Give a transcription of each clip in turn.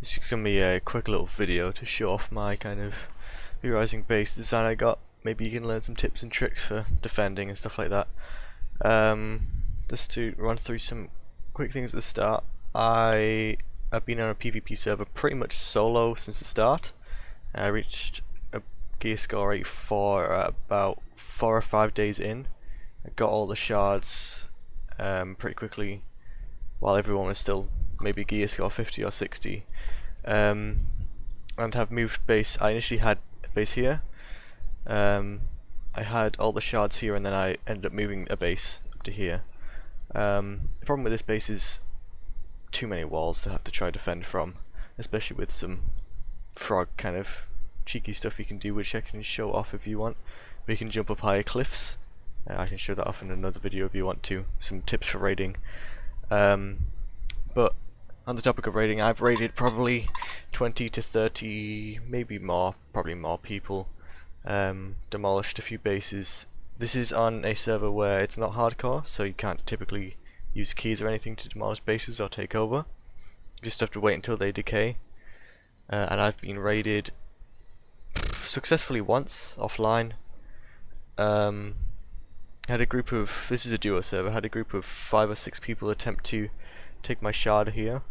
This is gonna be a quick little video to show off my kind of VRising base design I got. Maybe you can learn some tips and tricks for defending and stuff like that. Just to run through some quick things at the start. I have been on a PvP server pretty much solo since the start. I reached a gear score 84 about 4 or 5 days in. I got all the shards pretty quickly while everyone was still maybe gear score 50 or 60. And have moved base. I initially had a base here. I had all the shards here, and then I ended up moving a base up to here. The problem with this base is too many walls to have to try to defend from, especially with some frog kind of cheeky stuff you can do, which I can show off if you want. We can jump up higher cliffs. I can show that off in another video if you want to. Some tips for raiding. But on the topic of raiding, I've raided probably 20 to 30, maybe more, probably more people. Demolished a few bases. This is on a server where it's not hardcore, so you can't typically use keys or anything to demolish bases or take over. You just have to wait until they decay. And I've been raided successfully once offline. Had a group of, this is a duo server, had a group of 5 or 6 people attempt to take my shard here.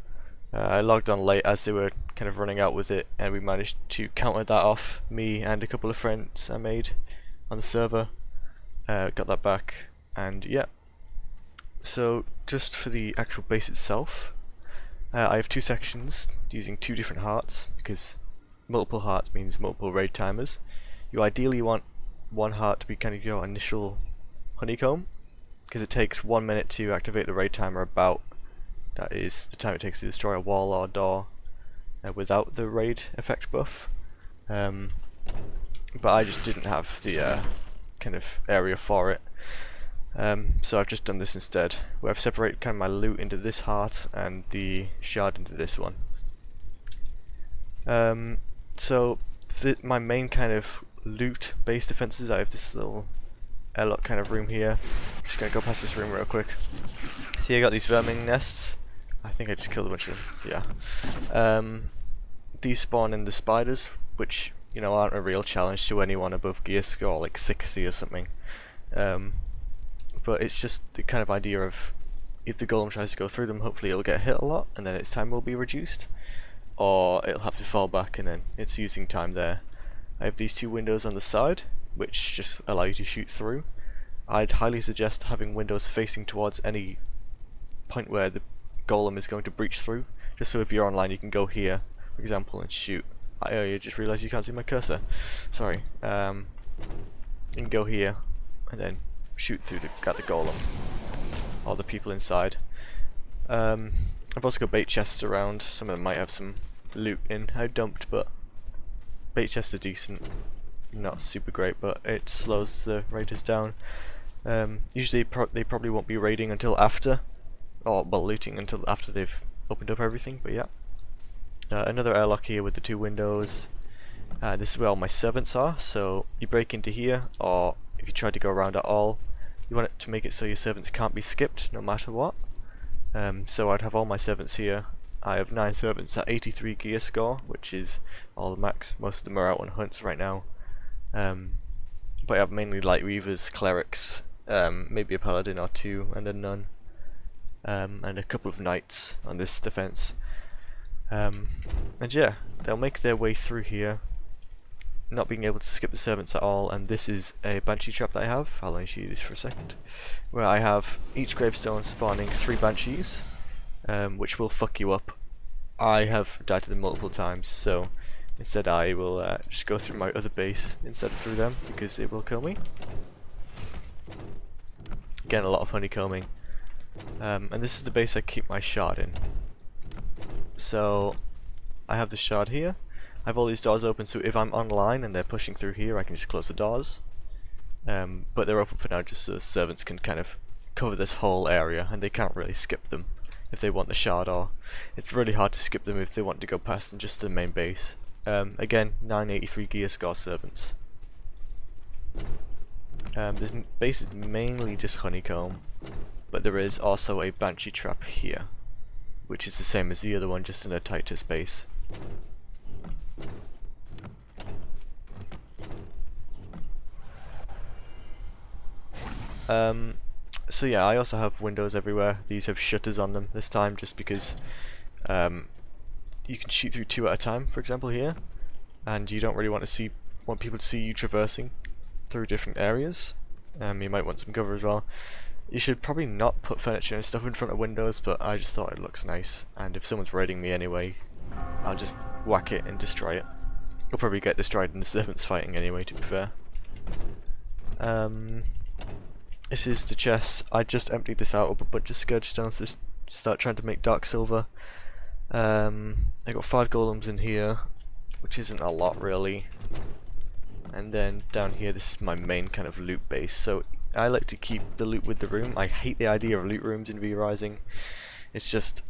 I logged on late as they were kind of running out with it, and we managed to counter that off, me and a couple of friends I made on the server. Got that back, and yeah. So just for the actual base itself, I have 2 sections using 2 different hearts, because multiple hearts means multiple raid timers. You ideally want one heart to be kind of your initial honeycomb, because it takes 1 minute to activate the raid timer about. That is the time it takes to destroy a warlord door without the raid effect buff. But I just didn't have the kind of area for it. So I've just done this instead, where I've separated kind of my loot into this heart and the shard into this one. So my main kind of loot based defenses, I have this little airlock kind of room here. I'm just gonna go past this room real quick. See, I got these vermin nests. I think I just killed a bunch of them. Yeah. These spawn in the spiders, which, you know, aren't a real challenge to anyone above gear score like 60 or something. But it's just the kind of idea of, if the golem tries to go through them, hopefully it'll get hit a lot and then its time will be reduced, or it'll have to fall back and then it's using time there. I have these 2 windows on the side, which just allow you to shoot through. I'd highly suggest having windows facing towards any point where the golem is going to breach through, just so if you're online you can go here, for example, and shoot. I just realised you can't see my cursor. Sorry. You can go here and then shoot through at the golem or the people inside. I've also got bait chests around. Some of them might have some loot in. I dumped, but bait chests are decent. Not super great, but it slows the raiders down. Usually they probably won't be raiding until after, or well, looting until after they've opened up everything, but yeah. Another airlock here with the 2 windows. This is where all my servants are, so you break into here, or if you try to go around at all, you want it to make it so your servants can't be skipped no matter what. So I'd have all my servants here. I have 9 servants at 83 gear score, which is all the max. Most of them are out on hunts right now. But I have mainly light reavers, clerics, maybe a paladin or 2, and a nun, and a couple of knights on this defense. And yeah, they'll make their way through here, not being able to skip the servants at all. And this is a banshee trap that I have. I'll let you see this for a second, where I have each gravestone spawning 3 banshees, which will fuck you up. I have died to them multiple times, so instead I will just go through my other base instead of through them, because it will kill me. Again, a lot of honeycombing. And this is the base I keep my shard in. So I have the shard here. I have all these doors open, so if I'm online and they're pushing through here, I can just close the doors. But they're open for now just so servants can kind of cover this whole area, and they can't really skip them if they want the shard, or it's really hard to skip them if they want to go past just the main base. Again, 983 gear score servants. This base is mainly just honeycomb, but there is also a banshee trap here, which is the same as the other one, just in a tighter space. So yeah, I also have windows everywhere. These have shutters on them this time, just because you can shoot through 2 at a time, for example here, and you don't really want people to see you traversing through different areas. You might want some cover as well. You should probably not put furniture and stuff in front of windows, but I just thought it looks nice, and if someone's raiding me anyway, I'll just whack it and destroy it. It'll probably get destroyed in the servants fighting anyway, to be fair. This is the chest. I just emptied this out of a bunch of scourge stones to start trying to make Darksilver. I got 5 golems in here, which isn't a lot really. And then down here, this is my main kind of loot base. So I like to keep the loot with the room. I hate the idea of loot rooms in VRising. It's just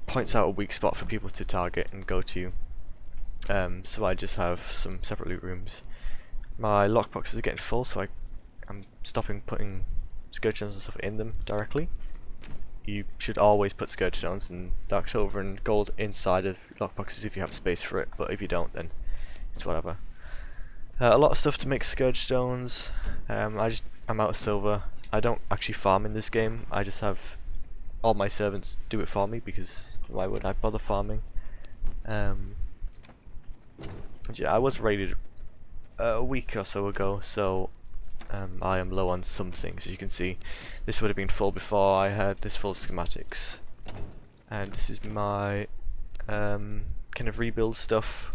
points out a weak spot for people to target and go to. So I just have some separate loot rooms. My lockboxes are getting full, so I'm stopping putting scourge stones and stuff in them directly. You should always put scourge stones and Darksilver and gold inside of lockboxes if you have space for it, but if you don't, then it's whatever. A lot of stuff to make scourge stones. I'm out of silver. I don't actually farm in this game. I just have all my servants do it for me, because why would I bother farming? Yeah, I was raided a week or so ago, so I am low on some things. As you can see, this would have been full before I had this full of schematics, and this is my kind of rebuild stuff.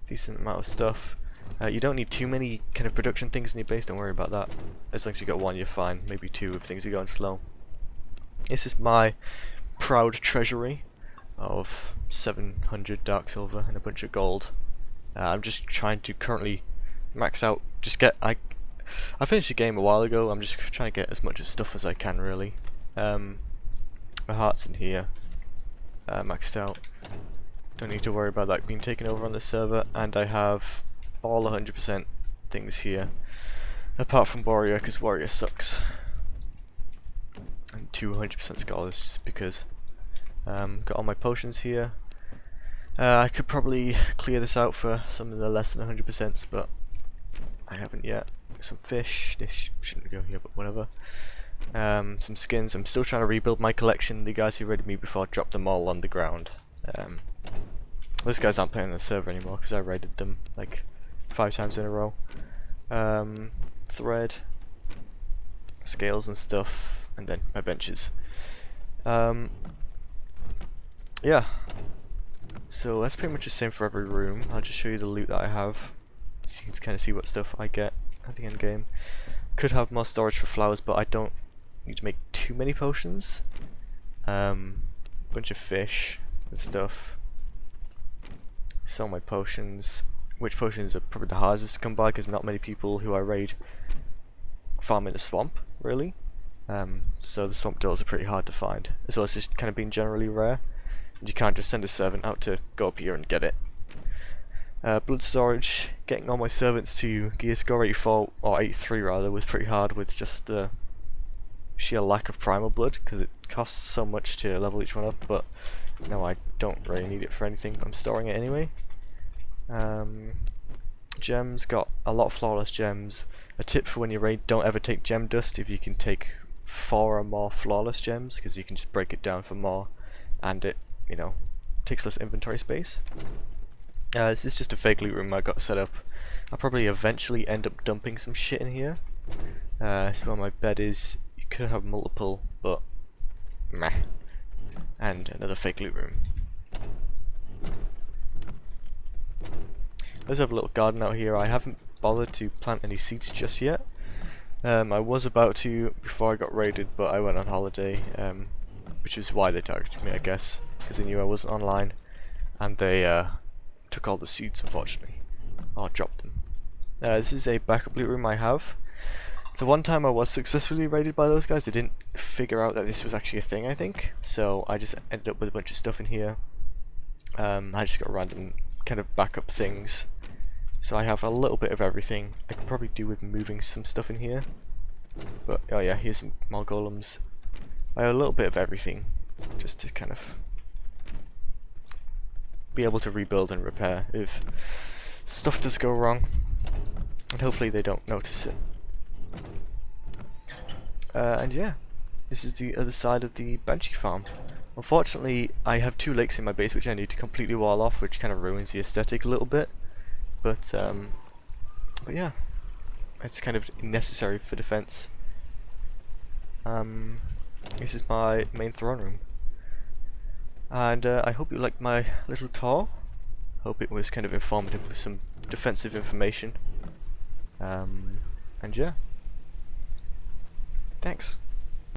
Decent amount of stuff. You don't need too many kind of production things in your base, don't worry about that. As long as you got 1, you're fine. Maybe 2 if things are going slow. This is my proud treasury of 700 Darksilver and a bunch of gold. I'm just trying to currently max out. I finished the game a while ago. I'm just trying to get as much stuff as I can, really. My heart's in here, maxed out. Don't need to worry about that being taken over on the server, and I have all 100% things here, apart from Warrior, because Warrior sucks. And 200% Scholars, just because. Got all my potions here. I could probably clear this out for some of the less than 100%, but I haven't yet. Some fish. This shouldn't go here, but whatever. Some skins. I'm still trying to rebuild my collection. The guys who raided me before dropped them all on the ground. Those guys aren't playing on the server anymore because I raided them like 5 times in a row. Thread, scales and stuff, and then my benches. Yeah, so that's pretty much the same for every room. I'll just show you the loot that I have, so you can kind of see what stuff I get at the end game. Could have more storage for flowers, but I don't need to make too many potions. Bunch of fish and stuff. Sell my potions. Which potions are probably the hardest to come by, because not many people who I raid farm in the swamp, really. So the swamp dwellers are pretty hard to find, as well as just kind of being generally rare. And you can't just send a servant out to go up here and get it. Blood storage, getting all my servants to gear score 84, or 83 rather, was pretty hard with just the sheer lack of primal blood, because it costs so much to level each one up, but no, I don't really need it for anything. I'm storing it anyway. Gems, got a lot of flawless gems. A tip for when you raid, don't ever take gem dust if you can take 4 or more flawless gems, because you can just break it down for more, and it, you know, takes less inventory space. This is just a fake loot room I got set up. I'll probably eventually end up dumping some shit in here. This is where my bed is. You could have multiple, but meh. And another fake loot room. Let's have a little garden out here. I haven't bothered to plant any seeds just yet. I was about to before I got raided, but I went on holiday, which is why they targeted me, I guess, because they knew I wasn't online, and they took all the seeds, unfortunately, or dropped them. This is a backup loot room I have. The one time I was successfully raided by those guys, they didn't figure out that this was actually a thing, I think, so I just ended up with a bunch of stuff in here. I just got random kind of backup things, so I have a little bit of everything. I could probably do with moving some stuff in here, but oh yeah, here's some more golems. I have a little bit of everything, just to kind of be able to rebuild and repair if stuff does go wrong, and hopefully they don't notice it. And yeah, this is the other side of the Banshee farm. Unfortunately, I have 2 lakes in my base which I need to completely wall off, which kind of ruins the aesthetic a little bit. But yeah, it's kind of necessary for defense. This is my main throne room, and I hope you liked my little tour. Hope it was kind of informative with some defensive information. And yeah, thanks.